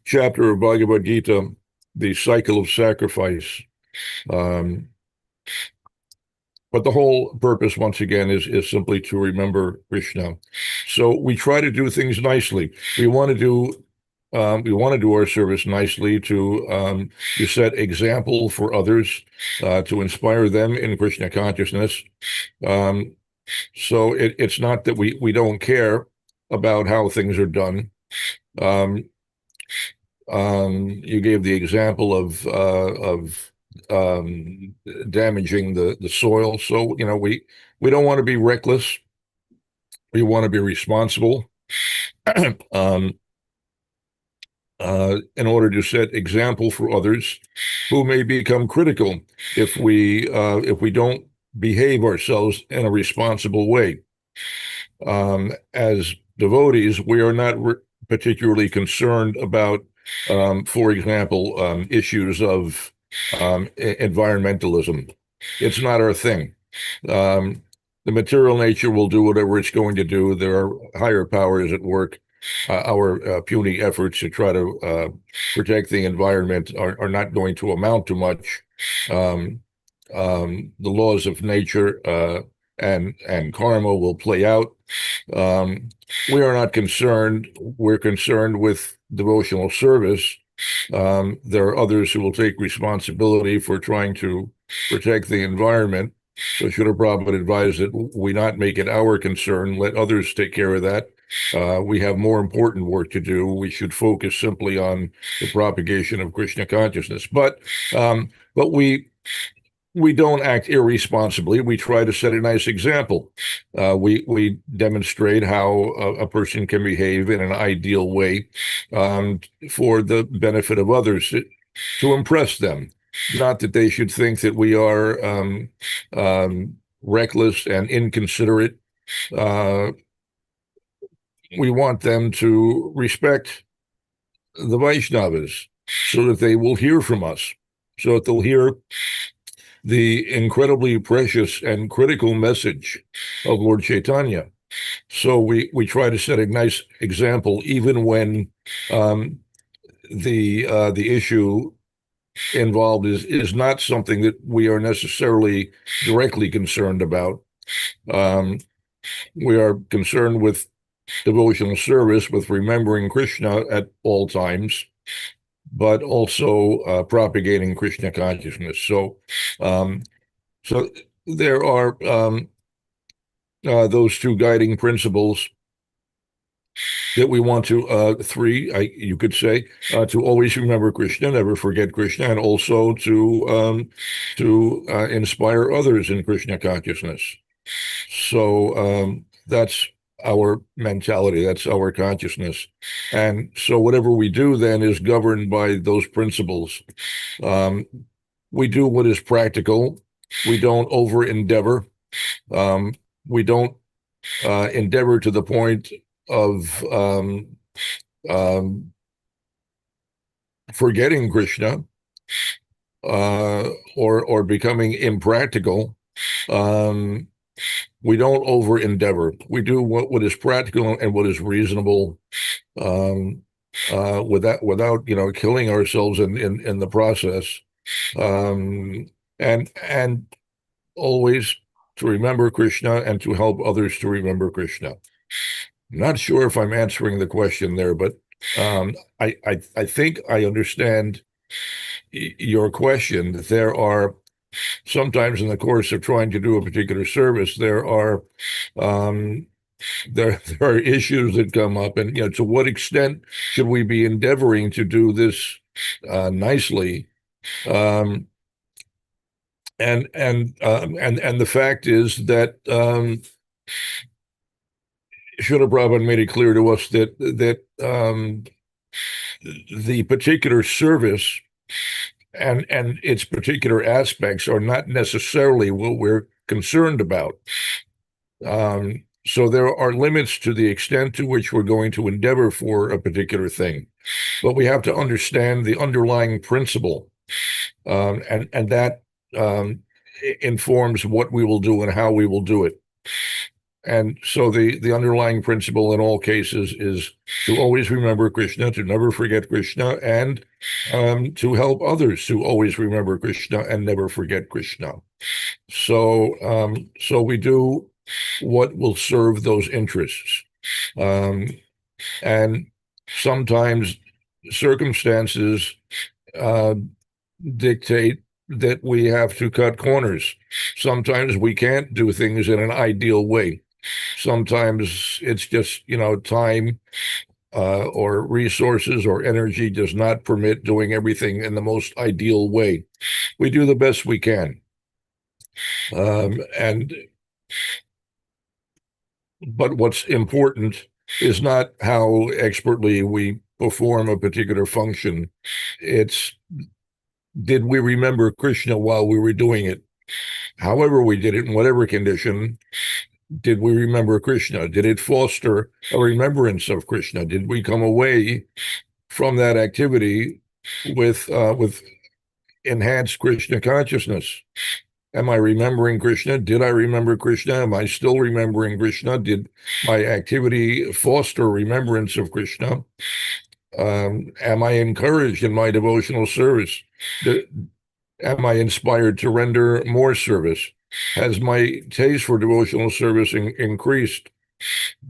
chapter of Bhagavad Gita, the cycle of sacrifice. But the whole purpose, once again, is simply to remember Krishna. So we try to do things nicely. We want to do our service nicely, to set example for others, to inspire them in Krishna consciousness. So it's not that we don't care about how things are done. You gave the example of damaging the soil. So we don't want to be reckless. We want to be responsible in order to set example for others who may become critical if we don't behave ourselves in a responsible way. As devotees, we are not particularly concerned about, for example, issues of environmentalism. It's not our thing. The material nature will do whatever it's going to do. There are higher powers at work. Our puny efforts to try to protect the environment are not going to amount to much. The laws of nature and karma will play out. We are not concerned. We're concerned with devotional service. There are others who will take responsibility for trying to protect the environment. So Srila Prabhupada advised that we not make it our concern, let others take care of that. We have more important work to do. We should focus simply on the propagation of Krishna consciousness. But we don't act irresponsibly. We try to set a nice example. We demonstrate how a person can behave in an ideal way for the benefit of others, to impress them. Not that they should think that we are reckless and inconsiderate. We want them to respect the Vaishnavas so that they will hear from us, so that they'll hear the incredibly precious and critical message of Lord Chaitanya. So we try to set a nice example, even when the issue involved is not something that we are necessarily directly concerned about. We are concerned with devotional service, with remembering Krishna at all times, but also propagating Krishna consciousness. So there are those two guiding principles that we want to, you could say, to always remember Krishna, never forget Krishna, and also to inspire others in Krishna consciousness. So that's our mentality, that's our consciousness. And so whatever we do then is governed by those principles. We do what is practical. We don't over endeavor. We don't endeavor to the point of forgetting Krishna or becoming impractical. We don't over endeavor. We do what is practical and what is reasonable, without killing ourselves in the process, and always to remember Krishna and to help others to remember Krishna. I'm not sure if I'm answering the question there, but I think I understand your question. That there are sometimes in the course of trying to do a particular service, there are issues that come up, and to what extent should we be endeavoring to do this nicely? And the fact is that Srila Prabhupada made it clear to us that the particular service and its particular aspects are not necessarily what we're concerned about. So there are limits to the extent to which we're going to endeavor for a particular thing, but we have to understand the underlying principle, and that informs what we will do and how we will do it. And so the underlying principle in all cases is to always remember Krishna, to never forget Krishna, and to help others to always remember Krishna and never forget Krishna. So we do what will serve those interests. And sometimes circumstances dictate that we have to cut corners. Sometimes we can't do things in an ideal way. Sometimes it's just, time or resources or energy does not permit doing everything in the most ideal way. We do the best we can. And But what's important is not how expertly we perform a particular function. It's, did we remember Krishna while we were doing it? However we did it, in whatever condition, did we remember Krishna? Did it foster a remembrance of Krishna? Did we come away from that activity with enhanced Krishna consciousness? Am I remembering Krishna? Did I remember Krishna? Am I still remembering Krishna? Did my activity foster remembrance of Krishna? Am I encouraged in my devotional service? Am I inspired to render more service? Has my taste for devotional service increased?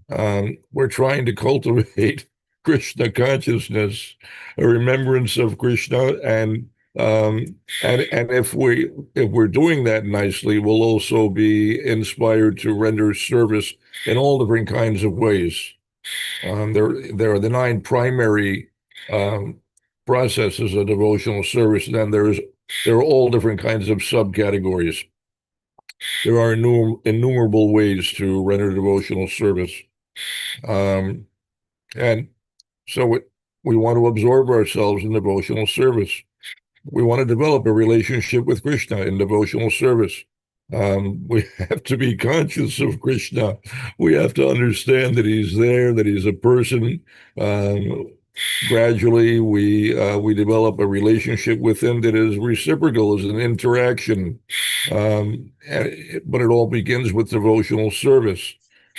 We're trying to cultivate Krishna consciousness, a remembrance of Krishna, and if we're doing that nicely, we'll also be inspired to render service in all different kinds of ways. There are the 9 primary processes of devotional service, and then there are all different kinds of subcategories. There are innumerable ways to render devotional service. And so we want to absorb ourselves in devotional service. We want to develop a relationship with Krishna in devotional service. We have to be conscious of Krishna. We have to understand that he's there, that he's a person. Gradually, we develop a relationship with him that is reciprocal, as an interaction. But it all begins with devotional service.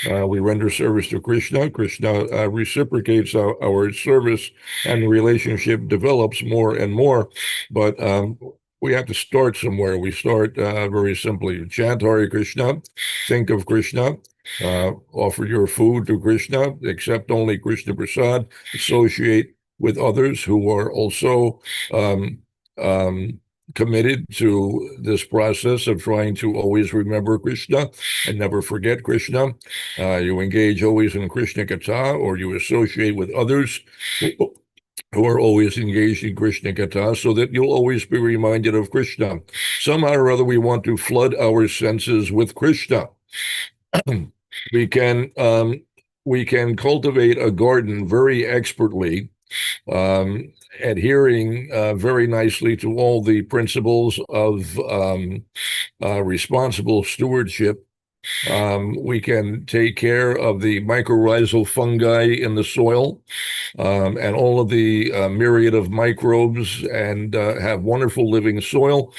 We render service to Krishna. Krishna reciprocates our service, and the relationship develops more and more. But we have to start somewhere. We start very simply. Chant Hare Krishna, think of Krishna, offer your food to Krishna, accept only Krishna Prasad, associate with others who are also committed to this process of trying to always remember Krishna and never forget Krishna. You engage always in Krishna Katha, or you associate with others who are always engaged in Krishna Katha, so that you'll always be reminded of Krishna. Somehow or other, we want to flood our senses with Krishna. We can cultivate a garden very expertly, adhering very nicely to all the principles of responsible stewardship. We can take care of the mycorrhizal fungi in the soil, and all of the myriad of microbes, and have wonderful living soil.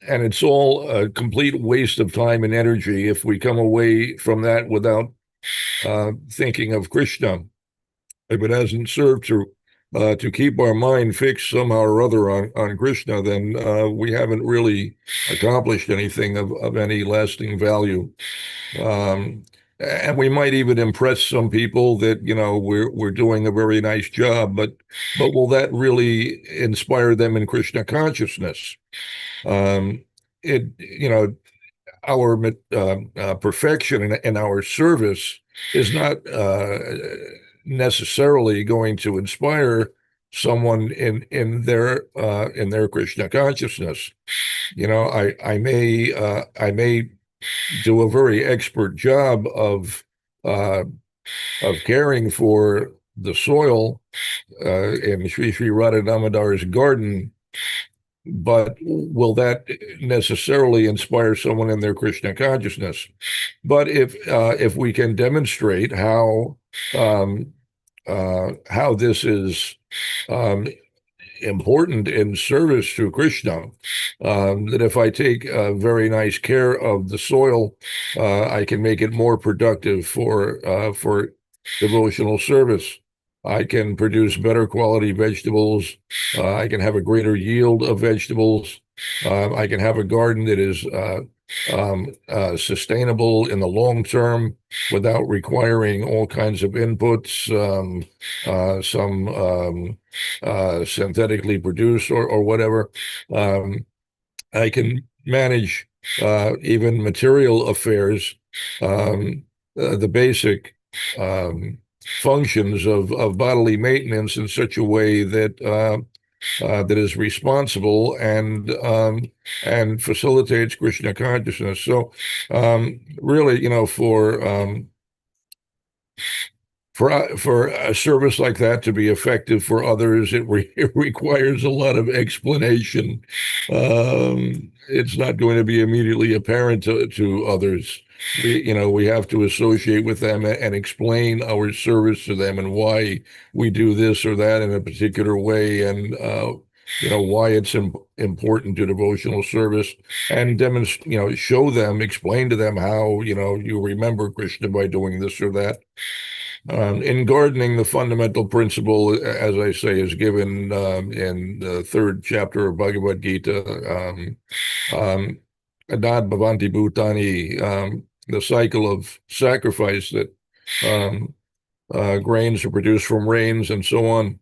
And it's all a complete waste of time and energy if we come away from that without thinking of Krishna. If it hasn't served to keep our mind fixed somehow or other on Krishna, then we haven't really accomplished anything of any lasting value. And we might even impress some people that, we're doing a very nice job, but will that really inspire them in Krishna consciousness? Our perfection in our service is not necessarily going to inspire someone in their Krishna consciousness. I may do a very expert job of caring for the soil in Sri Sri Radha Damodar's garden, but will that necessarily inspire someone in their Krishna consciousness? But if we can demonstrate how this is important in service to Krishna, that if I take very nice care of the soil, I can make it more productive for devotional service. I can produce better quality vegetables. I can have a greater yield of vegetables. I can have a garden that is sustainable in the long term without requiring all kinds of inputs, some synthetically produced or whatever. I can manage even material affairs, the basic functions of bodily maintenance in such a way that that is responsible and facilitates Krishna consciousness. So really, for a service like that to be effective for others, it requires a lot of explanation. It's not going to be immediately apparent to others. We have to associate with them and explain our service to them and why we do this or that in a particular way, and why it's important to devotional service, and demonstrate, show them, explain to them how you remember Krishna by doing this or that. In gardening, the fundamental principle, as I say, is given in the third chapter of Bhagavad Gita. Adad Bhavanti Bhutani, the cycle of sacrifice that grains are produced from rains and so on.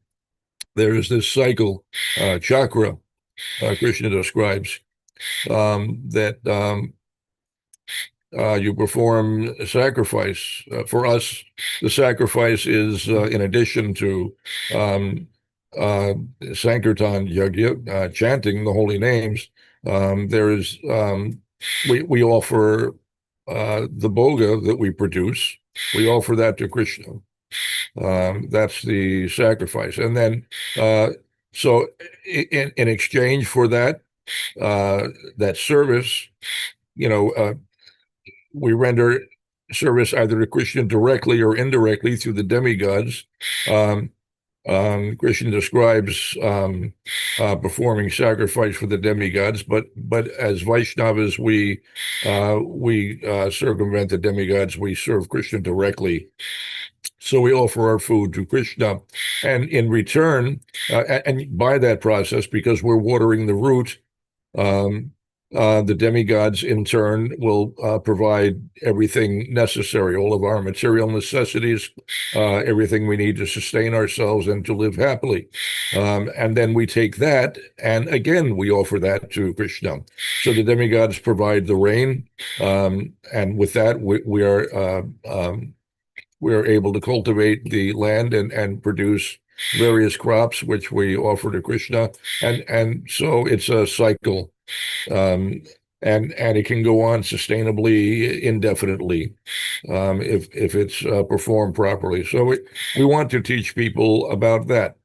There is this cycle, chakra, Krishna describes, that you perform a sacrifice. For us, the sacrifice is in addition to Sankirtan Yagya, chanting the holy names. We offer the bhoga that we produce. We offer that to Krishna. That's the sacrifice. And then, so in exchange for that service, we render service either to Krishna directly or indirectly through the demigods. Krishna describes performing sacrifice for the demigods, but as Vaishnavas, we circumvent the demigods. We serve Krishna directly. So we offer our food to Krishna, and in return, and by that process, because we're watering the root, the demigods in turn will provide everything necessary, all of our material necessities, everything we need to sustain ourselves and to live happily. And then we take that, and again, we offer that to Krishna. So the demigods provide the rain, and with that, we are able to cultivate the land and produce various crops, which we offer to Krishna. And so it's a cycle. And it can go on sustainably, indefinitely, if it's performed properly. So we want to teach people about that,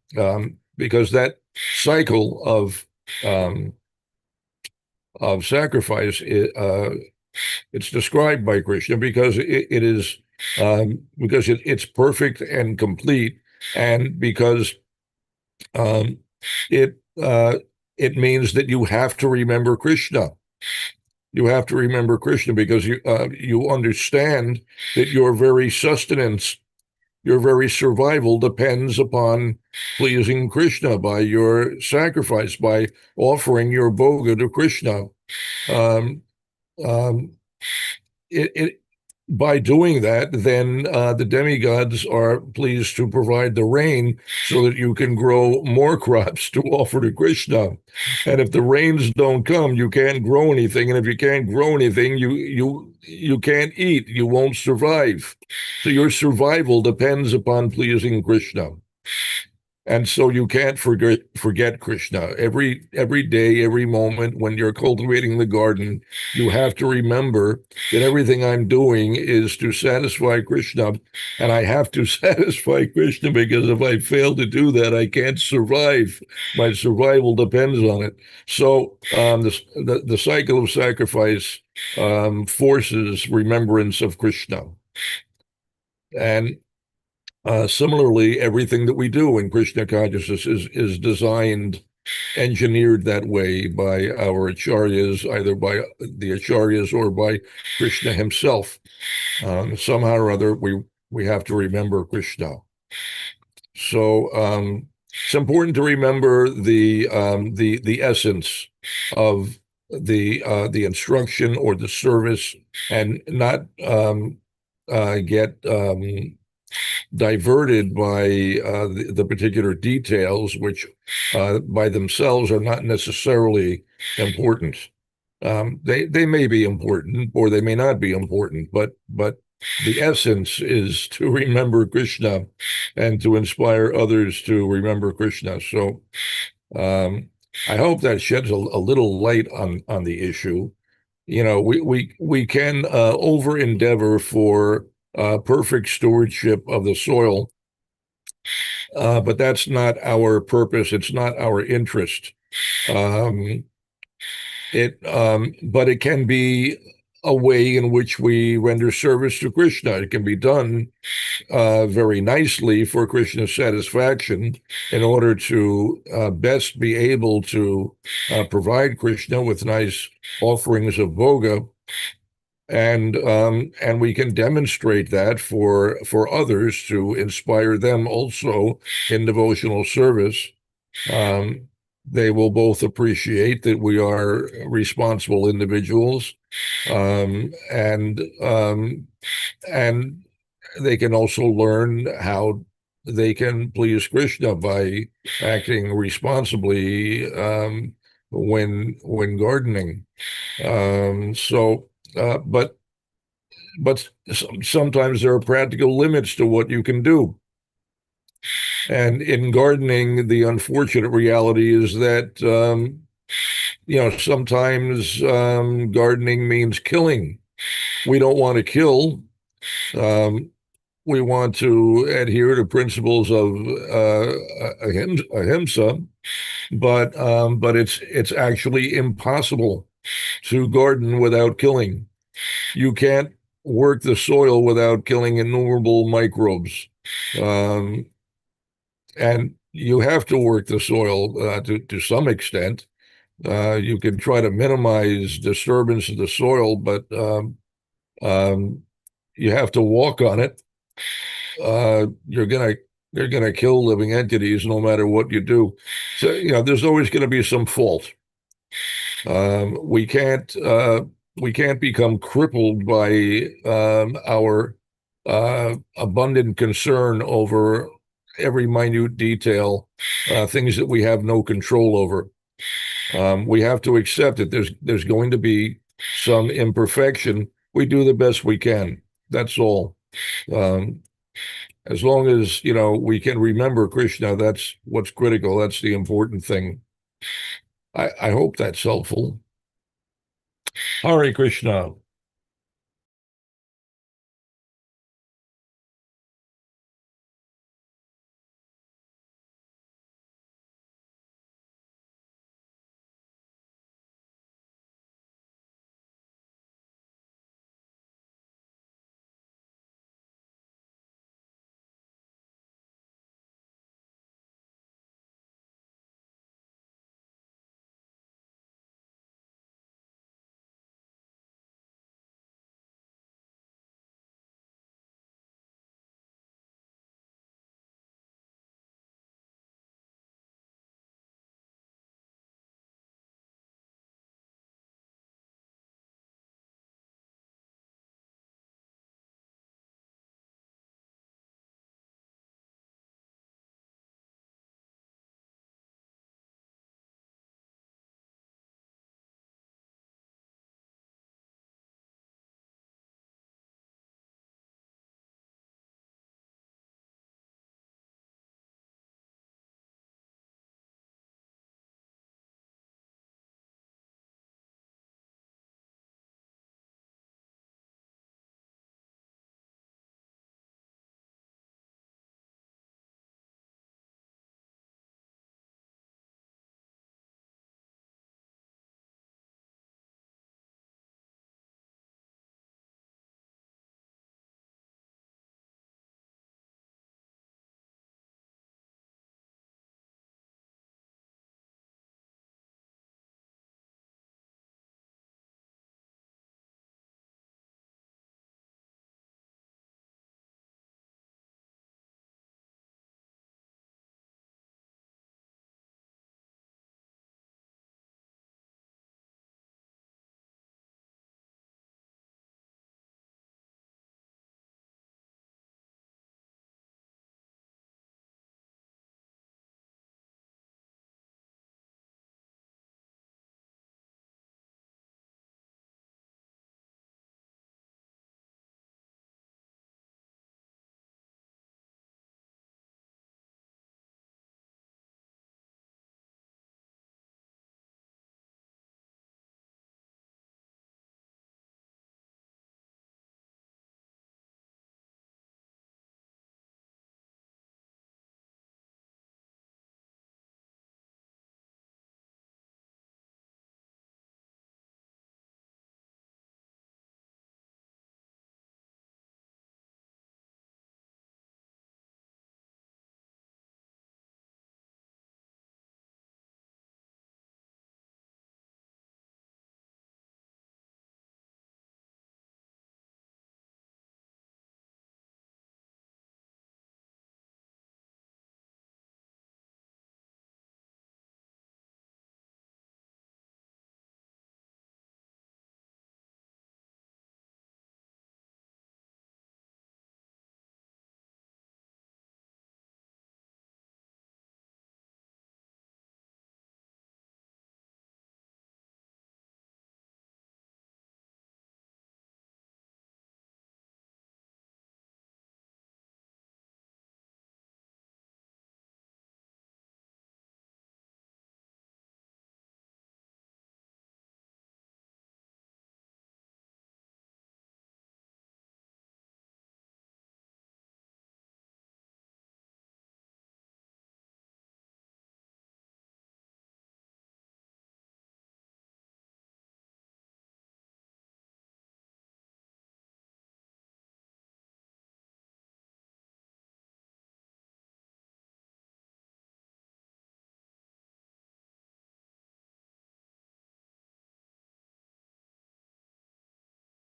because that cycle of sacrifice, it's described by Krishna because it's perfect and complete, and because it means that you have to remember Krishna. You have to remember Krishna because you understand that your very sustenance, your very survival depends upon pleasing Krishna by your sacrifice, by offering your bhoga to Krishna. By doing that, then the demigods are pleased to provide the rain so that you can grow more crops to offer to Krishna. And if the rains don't come, you can't grow anything. And if you can't grow anything, you can't eat. You won't survive. So your survival depends upon pleasing Krishna. And so you can't forget Krishna. Every day, every moment when you're cultivating the garden, you have to remember that everything I'm doing is to satisfy Krishna, and I have to satisfy Krishna, because if I fail to do that, I can't survive. My survival depends on it. So the cycle of sacrifice forces remembrance of Krishna. And similarly, everything that we do in Krishna consciousness is designed, engineered that way by our acharyas, either by the acharyas or by Krishna himself. Somehow or other, we have to remember Krishna. So it's important to remember the essence of the instruction or the service, and not get diverted by the particular details, which by themselves are not necessarily important. They may be important or they may not be important, but the essence is to remember Krishna and to inspire others to remember Krishna. So I hope that sheds a little light on the issue. We can over endeavor for perfect stewardship of the soil, but that's not our purpose. It's not our interest. But it can be a way in which we render service to Krishna. It can be done very nicely for Krishna's satisfaction in order to best be able to provide Krishna with nice offerings of bhoga. And we can demonstrate that for others to inspire them also in devotional service. They will both appreciate that we are responsible individuals, and they can also learn how they can please Krishna by acting responsibly when gardening. But sometimes there are practical limits to what you can do. And in gardening, the unfortunate reality is that, sometimes gardening means killing. We don't want to kill. We want to adhere to principles of ahimsa, but it's actually impossible to garden without killing. You can't work the soil without killing innumerable microbes. And you have to work the soil to some extent. You can try to minimize disturbance of the soil, but you have to walk on it. You're gonna kill living entities no matter what you do. So there's always going to be some fault. We can't become crippled by our abundant concern over every minute detail, things that we have no control over. We have to accept that there's going to be some imperfection. We do the best we can. That's all. As long as we can remember Krishna, that's what's critical. That's the important thing. I hope that's helpful. Hare Krishna.